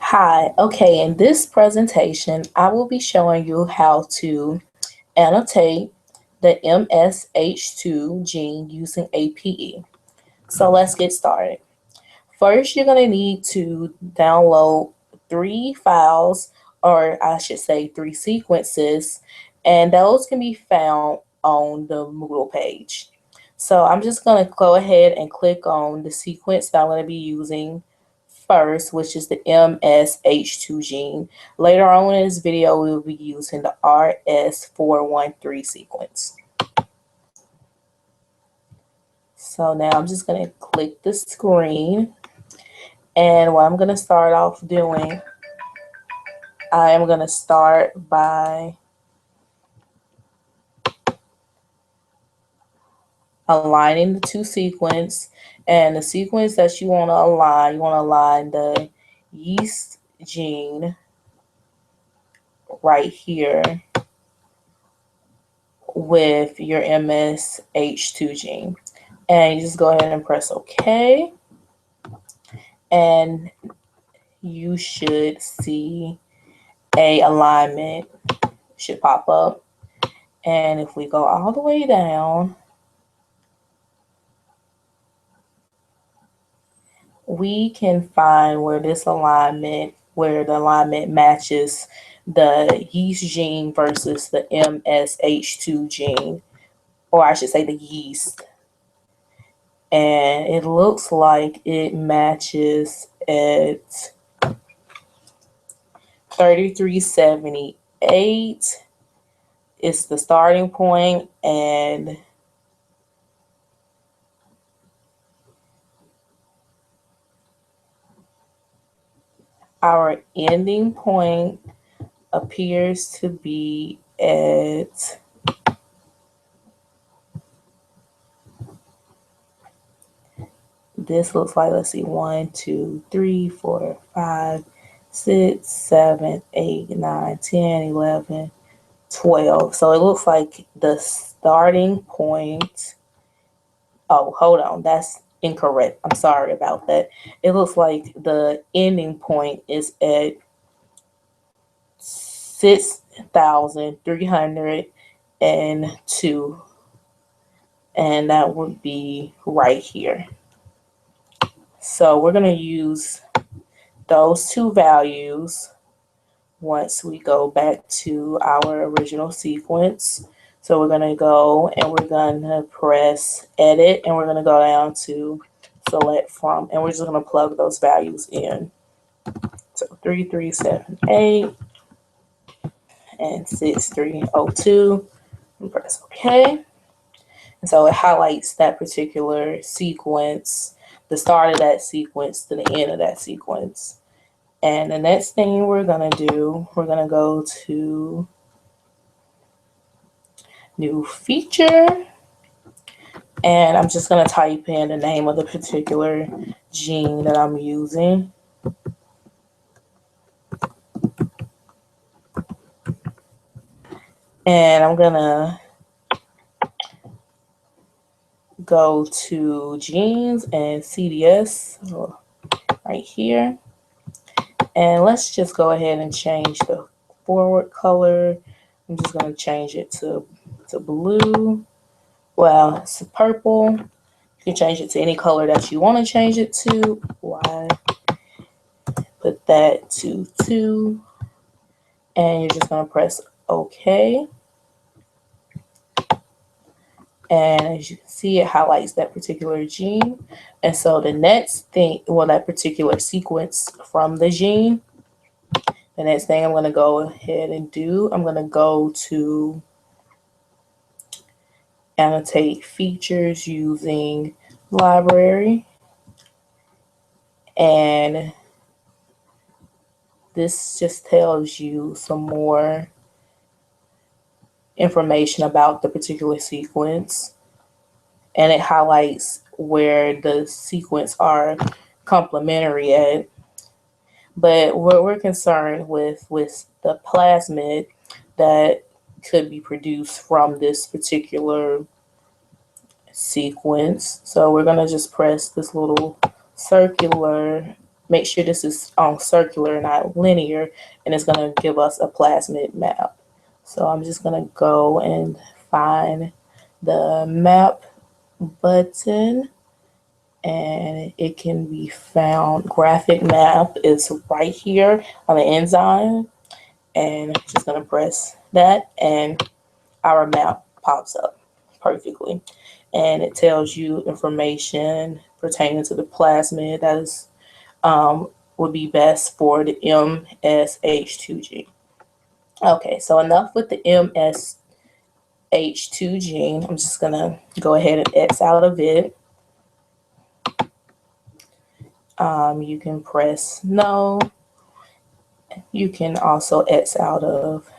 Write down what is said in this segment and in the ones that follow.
Hi, okay, in this presentation, I will be showing you how to annotate the MSH2 gene using APE. So let's get started. First, you're going to need to download 3 files, or I should say 3 sequences, and those can be found on the Moodle page. So I'm just going to go ahead and click on the sequence that I'm going to be using first, which is the MSH2 gene. Later on in this video, we will be using the RS413 sequence. So now I'm just going to click the screen, and what I'm going to start off doing, I am going to start by aligning the 2 sequences. And the sequence that you want to align the yeast gene right here with your MSH2 gene. And you just go ahead and press OK. And you should see a alignment should pop up. And if we go all the way down, we can find where the alignment matches the yeast gene versus the MSH2 gene, or I should say the yeast. And it looks like it matches at 3378 is the starting point, and our ending point appears to be at this looks like, let's see, 1, 2, 3, 4, 5, 6, 7, 8, 9, 10, 11, 12. So it looks like the starting point, oh, hold on, that's incorrect. I'm sorry about that. It looks like the ending point is at 6,302, and that would be right here. So we're going to use those 2 values once we go back to our original sequence. So we're going to go and we're going to press edit, and we're going to go down to select from, and we're just going to plug those values in. So 3378 and 6302, and press OK. And so it highlights that particular sequence, the start of that sequence to the end of that sequence. And the next thing we're going to do, we're going to go to new feature, and I'm just going to type in the name of the particular gene that I'm using. And I'm going to go to genes and CDS right here. And let's just go ahead and change the forward color. I'm just going to change it to blue. Well, it's purple. You can change it to any color that you want to change it to. Why? Put that to 2. And you're just going to press OK. And as you can see, it highlights that particular gene. And so the next thing, well, that particular sequence from the gene, the next thing I'm going to go ahead and do, I'm going to go to annotate features using library. And this just tells you some more information about the particular sequence, and it highlights where the sequence are complementary at. But what we're concerned with the plasmid that could be produced from this particular sequence. So we're going to just press this little circular make sure this is circular, not linear, and it's going to give us a plasmid map. So I'm just going to go and find the map button, and it can be found. Graphic map is right here on the enzyme, and just going to press that, and our map pops up perfectly, and it tells you information pertaining to the plasmid that is would be best for the MSH2 gene. Okay, so enough with the MSH2 gene. I'm just gonna go ahead and X out of it. You can press no. You can also X out of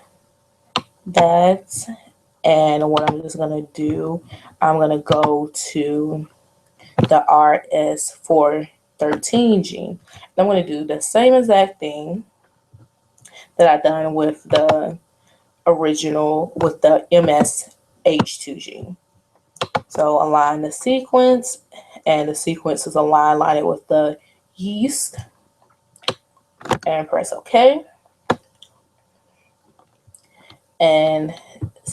that. And what I'm just gonna do, I'm gonna go to the RS413 gene. I'm gonna do the same exact thing that I done with the original, with the MSH2 gene. So align the sequence, and the sequence is aligned, line it with the yeast, and press OK. And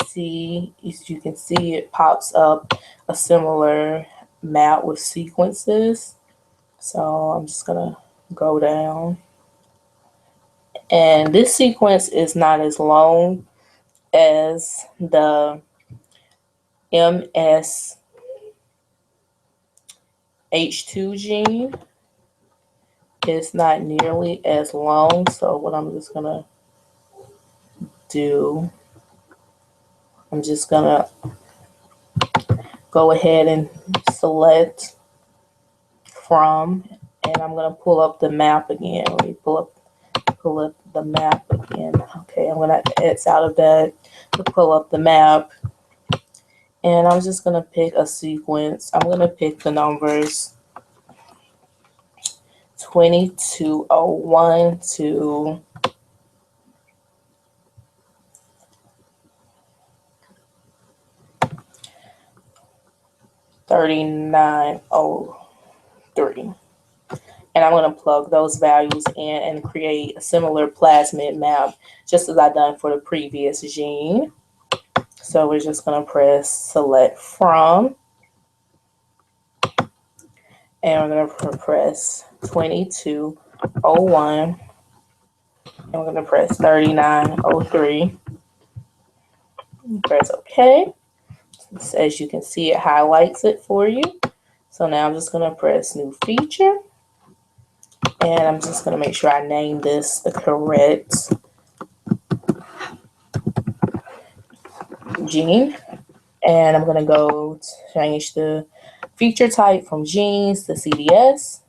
see, as you can see, it pops up a similar map with sequences. So I'm just gonna go down, and this sequence is not as long as the MSH2 gene. It's not nearly as long. So what I'm just gonna do, I'm just gonna go ahead and select from, and I'm gonna pull up the map again. Let me pull up the map again. Okay, I'm gonna X out of that to pull up the map, and I'm just gonna pick a sequence. I'm gonna pick the numbers 2201 to 3903. And I'm going to plug those values in and create a similar plasmid map, just as I done for the previous gene. So we're just going to press select from, and we're going to press 2201, and we're going to press 3903. Press OK. So as you can see, it highlights it for you. So now I'm just going to press new feature, and I'm just going to make sure I name this the correct gene. And I'm going to go change the feature type from genes to CDS.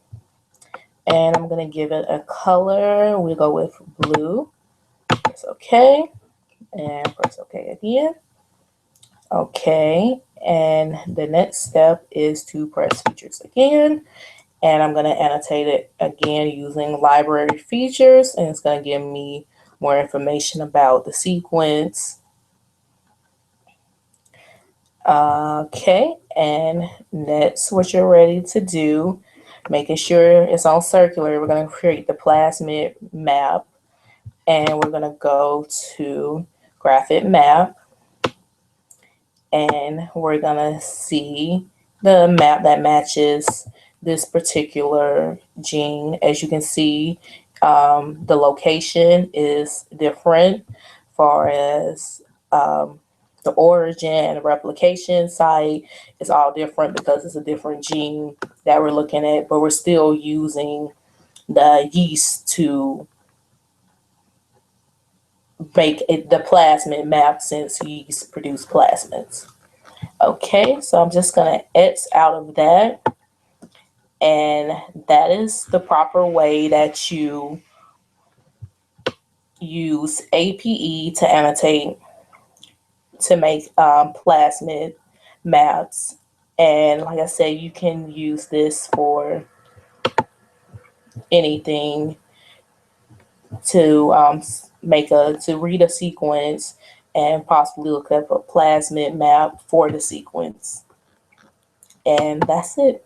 And I'm going to give it a color. We'll go with blue. Press OK. And press OK again. OK. And the next step is to press features again. And I'm going to annotate it again using library features. And it's going to give me more information about the sequence. Okay, and that's what you're ready to do. Making sure it's on circular, we're going to create the plasmid map, and we're going to go to graphic map, and we're going to see the map that matches this particular gene. As you can see, the location is different as far as the origin and the replication site is all different because it's a different gene that we're looking at, but we're still using the yeast to make it the plasmid map, since yeast produce plasmids. Okay, so I'm just going to X out of that, and that is the proper way that you use APE to annotate, to make plasmid maps. And like I said, you can use this for anything to read a sequence and possibly look up a plasmid map for the sequence. And that's it.